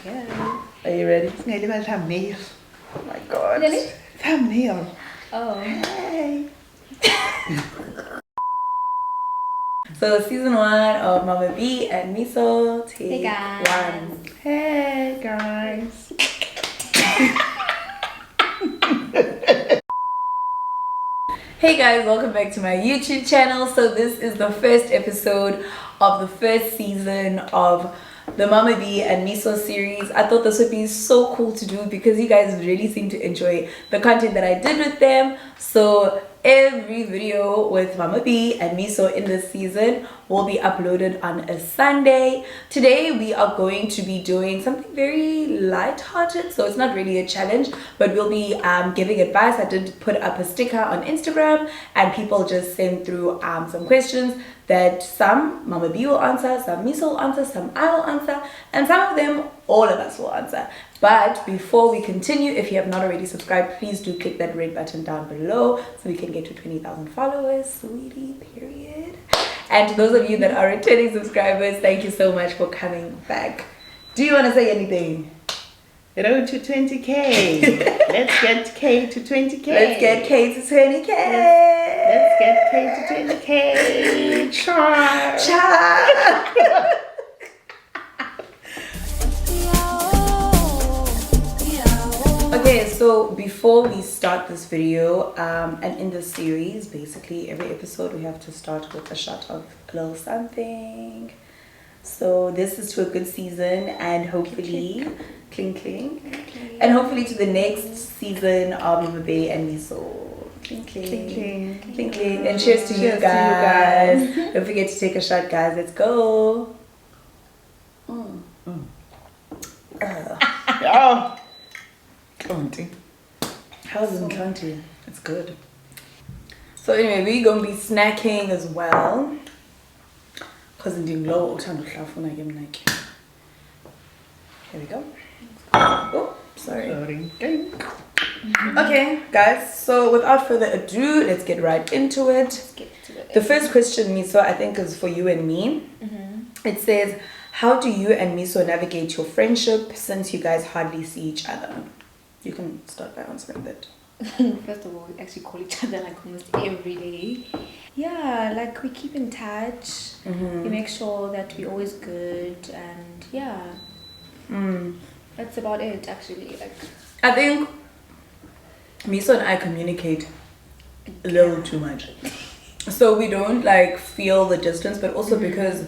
go. Are you ready? It's nearly my thumbnail. Oh my god. Really? Thumbnail. Oh. Hey. So season 1 of Mama Bea and Miso. Take Hey guys. 1. Hey guys. Hey guys, welcome back to my YouTube channel. So this is the first episode of the first season of the Mama Bea and Miso series. I thought this would be so cool to do because you guys really seem to enjoy the content that I did with them. So every video with Mama Bea and Miso in this season will be uploaded on a Sunday. Today we are going to be doing something very light-hearted, so it's not really a challenge, but we'll be giving advice. I did put up a sticker on Instagram and people just sent through some questions that some Mama Bea will answer, some Miso will answer, some I will answer, and some of them all of us will answer. But before we continue, if you have not already subscribed, please do click that red button down below so we can get to 20,000 followers, sweetie, period. And to those of you that are returning subscribers, thank you so much for coming back. Do you want to say anything? Road to 20k. Let's get K to 20k. Let's get K to 20k. Let's get K to 20k. Char. Ciao. Okay, so before we start this video and in this series, basically every episode we have to start with a shot of a little something. So this is to a good season and hopefully clink clink, and hopefully to the next season of Mama Bea and Miso. Clink clink, Clink, clink. clink clink, and cheers to you Cheers to you guys. guys. Don't forget to take a shot, guys. Let's go. Oh. Counting. How's it in county? It's good. So anyway, we're gonna be snacking as well. Cause I'm doing low. Here we go. Oh, sorry. Okay, guys. So without further ado, let's get right into it. Let's get to it. The first question, Miso, I think is for you and me. It says, how do you and Miso navigate your friendship since you guys hardly see each other? You can start by answering that. First of all, we actually call each other like almost every day. Yeah, like we keep in touch. We make sure that we're always good, and yeah, that's about it actually. Like I think Miso and I communicate a little too much. So we don't like feel the distance, but also because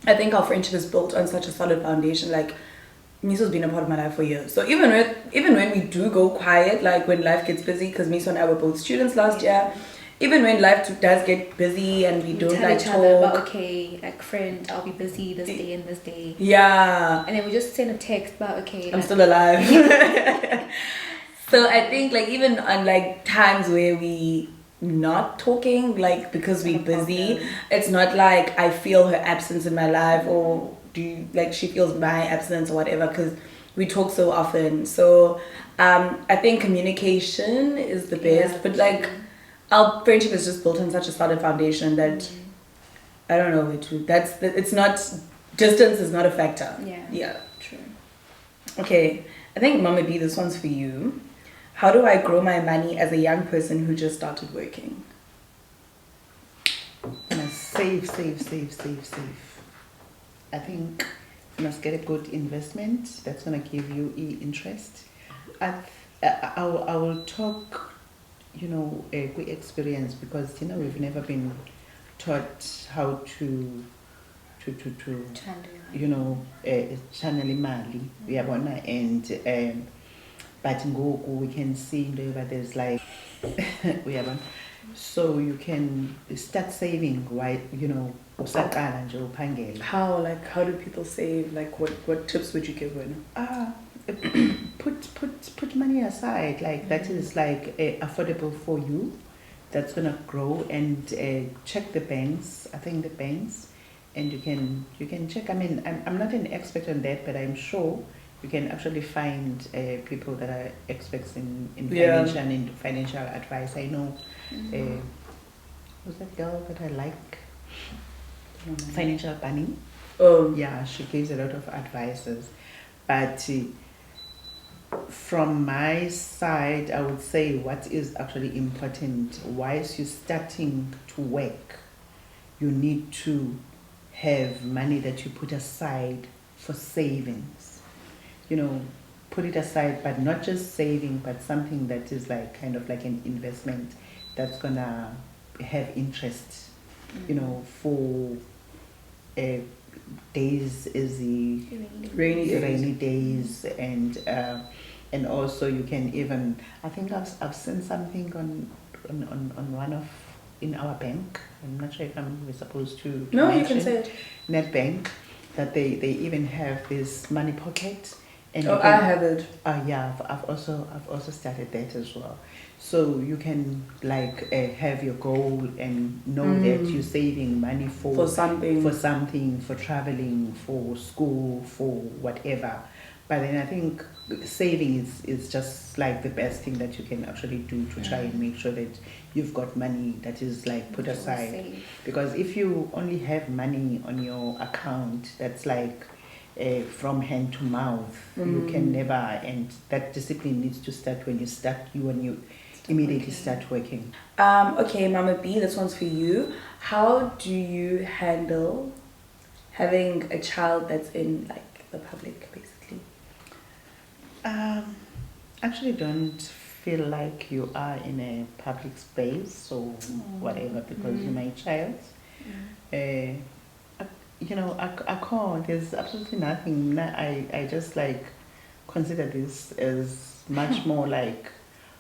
I think our friendship is built on such a solid foundation. Like Miso's been a part of my life for years. So even when we do go quiet, like when life gets busy, because Miso and I were both students last year, even when life does get busy and we don't tell like each other about, talk. okay, like friend, I'll be busy this day and this day. Yeah. And then we just send a text about, okay, I'm like, still alive. So I think like even on like times where we not talking, like because we're busy, it's not like I feel her absence in my life or like she feels my absence or whatever, because we talk so often. So I think communication is the best, but like our friendship is just built on such a solid foundation that I don't know where to. It's not, distance is not a factor. Yeah. True. Okay, I think Mama Bea, this one's for you. How do I grow my money as a young person who just started working? You must save. I think you must get a good investment that's gonna give you interest. I will talk, a good experience, because we've never been taught how to channel imali, uyabona, and but we can see that there's like uyabona, so you can start saving, right? Usaqala nje uphangela. How do people save? Like what tips would you give them? Put money aside, like that is like affordable for you, that's gonna grow, and check the banks. I think the banks, and you can check. I mean, I'm not an expert on that, but I'm sure you can actually find people that are experts in financial advice. I know who's that girl that I like? Financial Bunny. Oh yeah, she gives a lot of advices. But from my side, I would say what is actually important, whilst you're starting to work, you need to have money that you put aside for savings. You know, put it aside, but not just saving, but something that is like kind of like an investment that's gonna have interest, you know, for days is the rainy days, and also you can even, I think I've seen something on one of in our bank. I'm not sure if we're supposed to No, you mention can say it. Net bank, that they even have this money pocket. And Oh, I have it. yeah, I've also started that as well. So you can like have your goal and know that you're saving money for something, for traveling, for school, for whatever. But then I think saving is just like the best thing that you can actually do to try and make sure that you've got money that is like put aside. Safe. Because if you only have money on your account that's like from hand to mouth, you can never, and that discipline needs to start when you immediately start working. Okay, Mama B, this one's for you. How do you handle having a child that's in like the public, basically? Actually don't feel like you are in a public space or whatever, because you're my child. You know, I can't, there's absolutely nothing. I just like consider this as much more like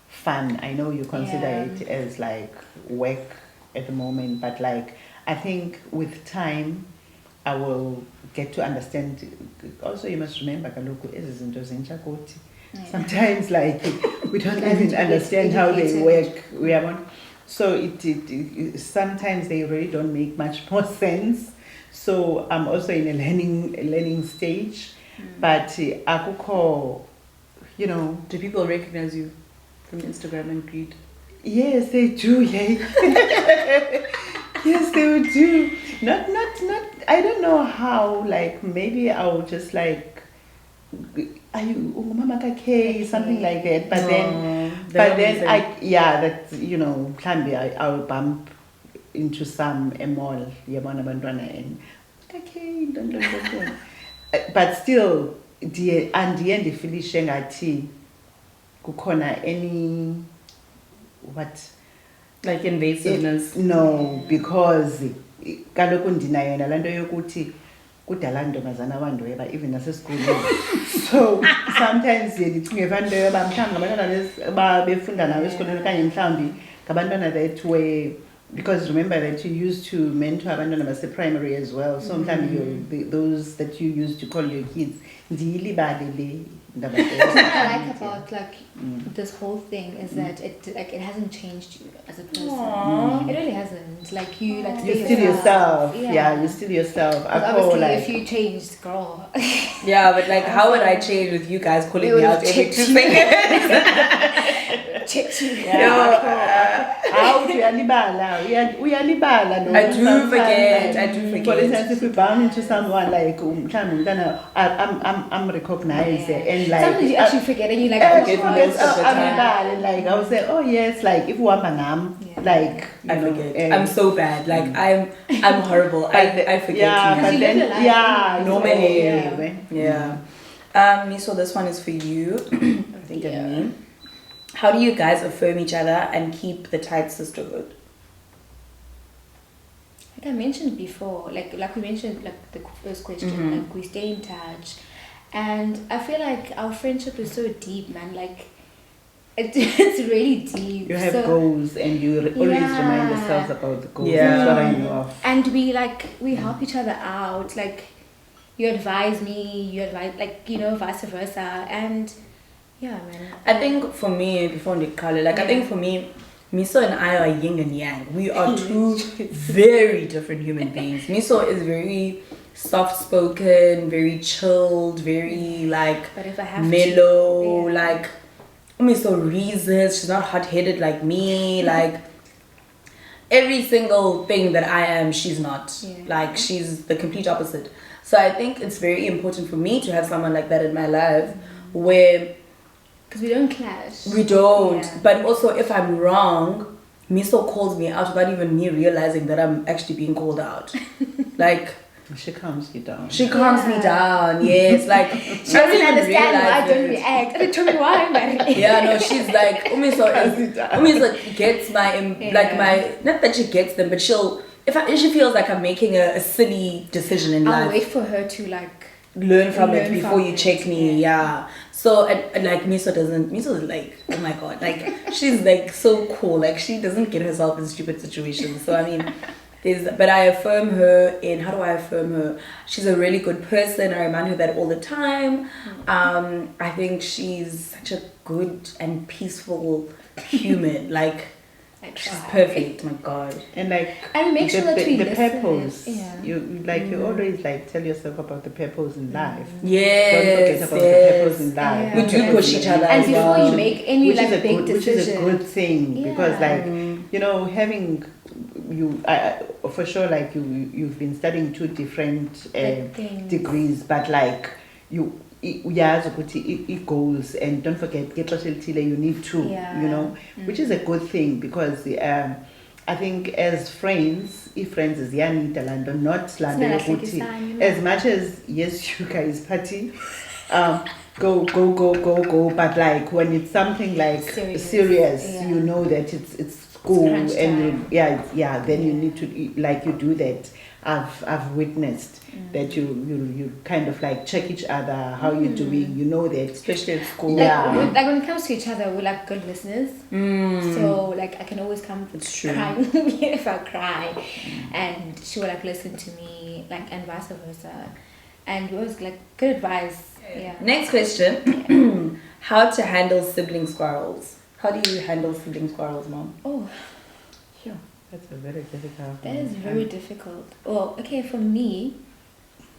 fun. I know you consider it as like work at the moment, but like I think with time I will get to understand. Also, you must remember, kaloku izinto zintsha kuthi. Sometimes like we don't even understand how they work. We are not, so it sometimes they really don't make much more sense. So I'm also in a learning stage, but akukho, you know. Do people recognize you from Instagram and greet? Yes, they do. Yeah. Yes, they would do. Not. I don't know how. Like maybe I'll just like, are you Mama Kake, something like that. But then that, you know, I'll bump into some mall, yabona bantwana, and okay, don't. But still, and the end ifilishe ngathi kukhona any what, like invasiveness? No, because kaloku ndinayo nalento yokuthi kudala ntombazana abandweba even nasesikolweni. So sometimes ndicinga abantu mhlawumbi ngabantwana befunda nawo esikolweni okanye mhlawumbi ngabantwana that were, because remember that you used to mentor abantwana base-primary as well. So mhlawumbi those that you used to call your kids ndiyilibale le. What I like about like this whole thing is that it hasn't changed you as a person. Aww. It really hasn't. Like you like you're still yourself. Yeah, you're still yourself. Obviously, like, if you changed, girl. Yeah, but like, how would I change with you guys calling me out every 2 seconds? How do you alibala? I do forget. For instance, if we bump into someone like I'm recognized, and like sometimes you actually forget, and you like like I would say, oh yes, like if like I forget. I'm so bad. Like I'm horrible. I forget. Yeah, but then normally. Yeah. Miso, this one is for you. I think of me. How do you guys affirm each other and keep the tight sisterhood? Like I mentioned before, like we mentioned, like the first question, like we stay in touch, and I feel like our friendship is so deep, man. Like it's really deep. You have goals, and you always remind yourselves about the goals. Yeah. That's what I know of. And we help each other out. Like you advise me, you advise, like, you know, vice versa, and. Yeah, man. I think for me, before the color, like I think for me, Miso and I are yin and yang. We are two very different human beings. Miso is very soft-spoken, very chilled, very like mellow. Like Miso reasons. She's not hot-headed like me. Like every single thing that I am, she's not. Like she's the complete opposite. So I think it's very important for me to have someone like that in my life where Because we don't clash. we don't. Yeah. But also, if I'm wrong, Miso calls me out without even me realizing that I'm actually being called out. Like, She calms you down. she calms me down. Yes, like she I doesn't don't even understand why I realize don't it. react. I don't tell me why, man. Yeah, no, she's like Umiso gets my like my, not that she gets them, but if she feels like I'm making a silly decision in I'll life, wait for her to like learn from it Learn before from you it, check me. Yeah. So and like Miso's like, oh my god, like she's like so cool. Like she doesn't get herself in stupid situations. So I mean, but I affirm her in, how do I affirm her? She's a really good person. I remind her that all the time. I think she's such a good and peaceful human. Like she's perfect. My God. And like and make sure that we the listen. purpose. Yeah. You always like tell yourself about the purpose in life. Yes. Don't forget about the purpose in life. Yeah. We do push each other And as before well. you make any which like is a big good, decision, which is a good thing because Yeah. like having you for sure like you've been studying two different Like things. degrees, but like you uyazi ukuthi goals, and don't forget ngexesha elithile you need to Yeah. which is a good thing because I think as friends, if friends is ziyanida laa nto, not laa nto yokuthi as much as yes you guys party go, but like when it's something like serious Yeah. you know that it's school crunch and then you need to like you do that. I've witnessed that you kind of like check each other, how you're doing, you know that, Especially at school. Like when it comes to each other, we're like good listeners. So like I can always come It's true. crying with me if I cry, and she will like listen to me, like, and vice versa. And we always like good advice. Yeah. Next question. How to handle sibling quarrels? How do you handle sibling quarrels, Mom? Oh, sure, that's a very difficult that is very difficult. Well, okay, for me,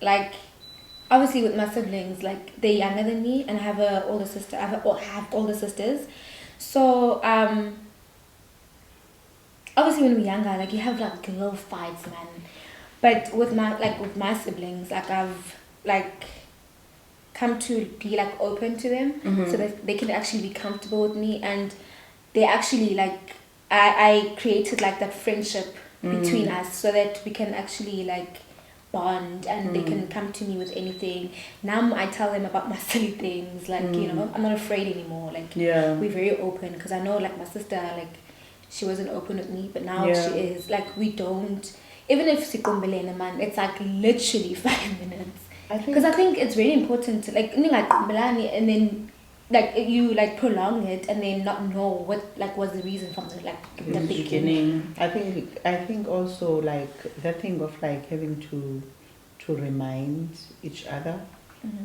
like obviously with my siblings, like they're younger than me, and I have a older sister. I have older sisters, so obviously when we're younger, like you have like little fights, man. But with my siblings, like I've like come to be like open to them, so that they can actually be comfortable with me, and they actually like I created like that friendship between us, so that we can actually like bond, and they can come to me with anything. Now I tell them about my silly things, like I'm not afraid anymore. Like we're very open, because I know like my sister, like she wasn't open with me, but now she is. Like we don't, even if sikumbele man, it's like literally 5 minutes. Because I think it's very important to like and then like you like prolong it and then not know what like was the reason from the beginning. I think also like that thing of like having to remind each other,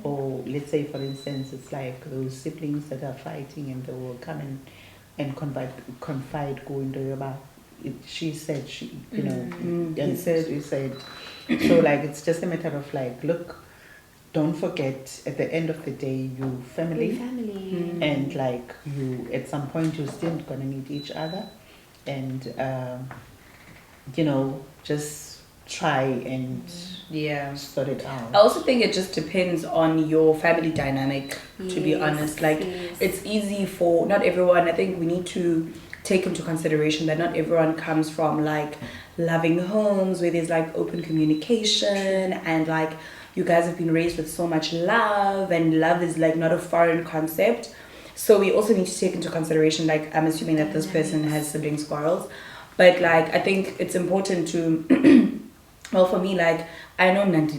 or let's say for instance it's like those siblings that are fighting and they will come and confide go into your mouth. She said he said so like it's just a matter of like, look, don't forget at the end of the day you family. And like you at some point you're still gonna meet each other, and just try and sort it out. I also think it just depends on your family dynamic, to be honest. Like it's easy for not everyone. I think we need to take into consideration that not everyone comes from like loving homes where there's like open communication, and like you guys have been raised with so much love, and love is like not a foreign concept. So we also need to take into consideration, like I'm assuming that this person has sibling quarrels, but like I think it's important to well, for me, like I know like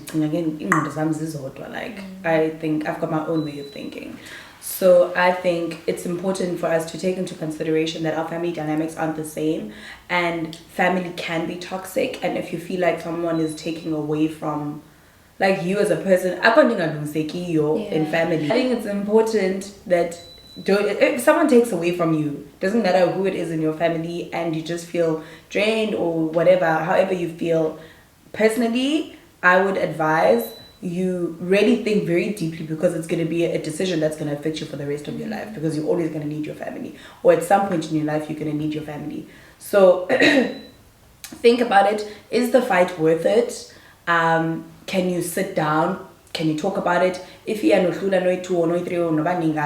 I think I've got my own way of thinking. So I think it's important for us to take into consideration that our family dynamics aren't the same, and family can be toxic. And if you feel like someone is taking away from like you as a person, in family, I think it's important that if someone takes away from you, doesn't matter who it is in your family, and you just feel drained or whatever, however you feel, personally, I would advise you really think very deeply, because it's going to be a decision that's going to affect you for the rest of your life, because you're always going to need your family, or at some point in your life you're going to need your family. So think about it. Is the fight worth it? can you sit down? Can you talk about it? If you are no 2 or no 3 or no banning,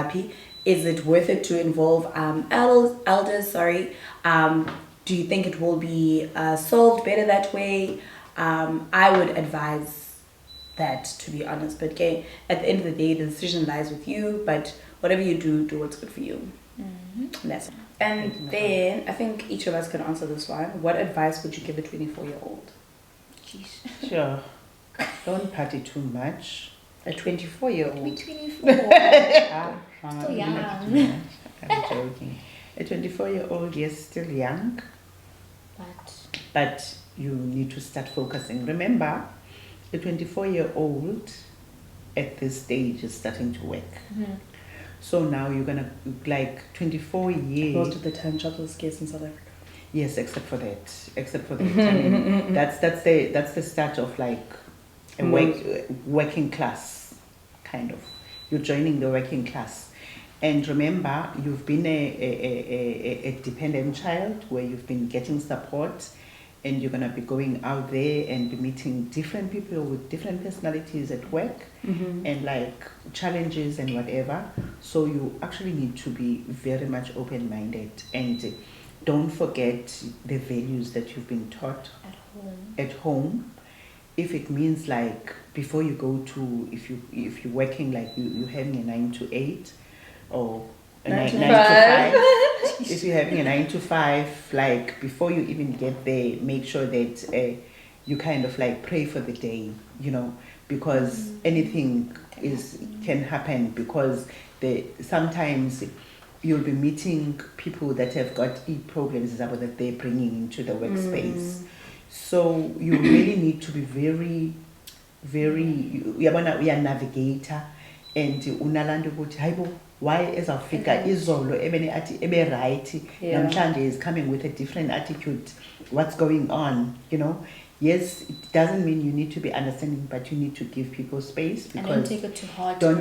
is it worth it to involve elders? Sorry. Do you think it will be solved better that way? I would advise that, to be honest. But okay, at the end of the day, the decision lies with you. But whatever you do what's good for you. And that's it. And then I think each of us can answer this one. What advice would you give a 24-year-old? Jeez. Sure. Don't party too much. A 24-year-old. Me 24. Still young. I'm joking. A 24-year-old, yes, still young, but you need to start focusing. Remember, a 24-year-old at this stage is starting to work. So now you're gonna, like, 24 years. Most of the time, chocolate is scarce in South Africa. Yes, except for that. I mean, that's the start of like a working class, kind of. You're joining the working class, and remember, you've been a dependent child where you've been getting support, and you're gonna be going out there and be meeting different people with different personalities at work, and like challenges and whatever. So you actually need to be very much open-minded, and don't forget the values that you've been taught at home. If it means like before you go to, if you're working, like you're having a 9 to 8 or a 9 to 5. If you're having a 9 to 5, like before you even get there, make sure that you kind of like pray for the day, you know, because anything can happen, because sometimes you'll be meeting people that have got problems that they're bringing into the workspace. So you really need to be very, very, we are a navigator, and unalanda ukuthi hayibo, why ezawufika izolo ebene athi ebe right, namhlanje is coming with a different attitude, what's going on, you know. Yes, it doesn't mean you need to be understanding, but you need to give people space, because and don't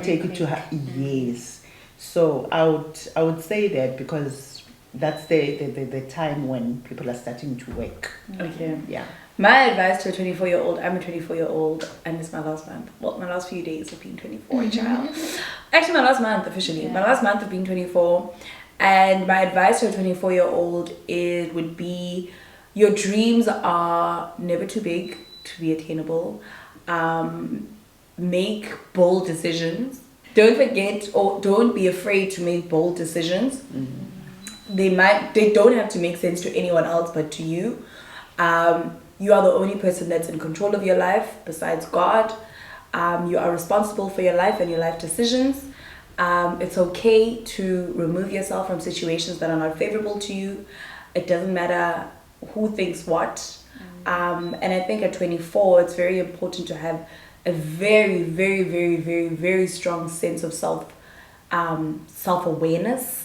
take it too hard. Yes. So I would say that, because that's the time when people are starting to work. Okay. Yeah. My advice to a 24-year-old, I'm a 24-year-old, and it's my last month. Well, my last few days of being 24, child. Actually, my last month officially. Yeah. My last month of being 24. And my advice to a 24-year-old would be, your dreams are never too big to be attainable. Make bold decisions. Don't forget, or don't be afraid to make bold decisions. They don't have to make sense to anyone else but to you. You are the only person that's in control of your life besides God. You are responsible for your life and your life decisions. It's okay to remove yourself from situations that are not favorable to you. It doesn't matter who thinks what. And I think at 24, it's very important to have a very, very, very, very, very strong sense of self-awareness.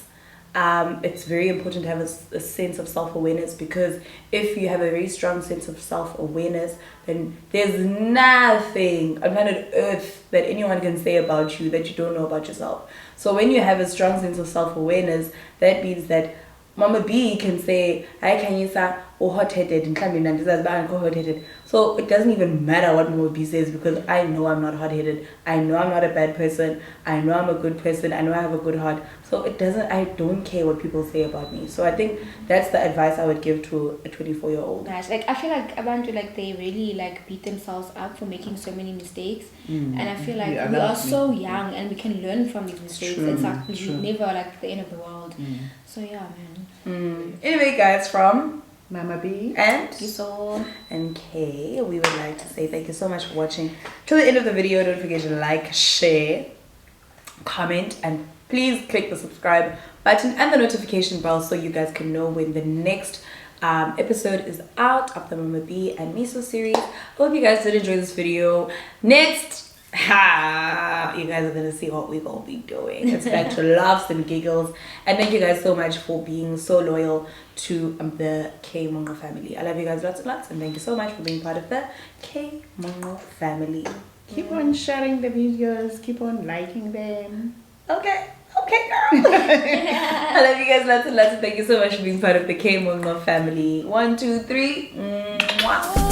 It's very important to have a sense of self-awareness, because if you have a very strong sense of self-awareness, then there's nothing on planet Earth that anyone can say about you that you don't know about yourself. So when you have a strong sense of self-awareness, that means that Mama B can say, "Hi, can you say hot-headed?" and so it doesn't even matter what Mama B says, because I know I'm not hot-headed. I know I'm not a bad person. I know I'm a good person. I know I have a good heart. So I don't care what people say about me. So I think that's the advice I would give to a 24-year-old. Nice. Like, I feel like Abantu, like, they really like beat themselves up for making so many mistakes. And I feel like we are so young and we can learn from these mistakes. It's like never like the end of the world. So yeah, man. Anyway, guys, from Mama B and Miso and Kay, we would like to say thank you so much for watching to the end of the video. Don't forget to like, share, comment, and please click the subscribe button and the notification bell so you guys can know when the next episode is out of the Mama B and Miso series. Hope you guys did enjoy this video. Next, you guys are gonna see what we're gonna be doing. It's back to laughs and giggles, and thank you guys so much for being so loyal to the K Mongo family. I love you guys lots and lots, and thank you so much for being part of the K Mongo family. Keep on sharing the videos, keep on liking them. Okay, girl. I love you guys lots and lots, and thank you so much for being part of the K Mongo family. 1, 2, 3. Mwah.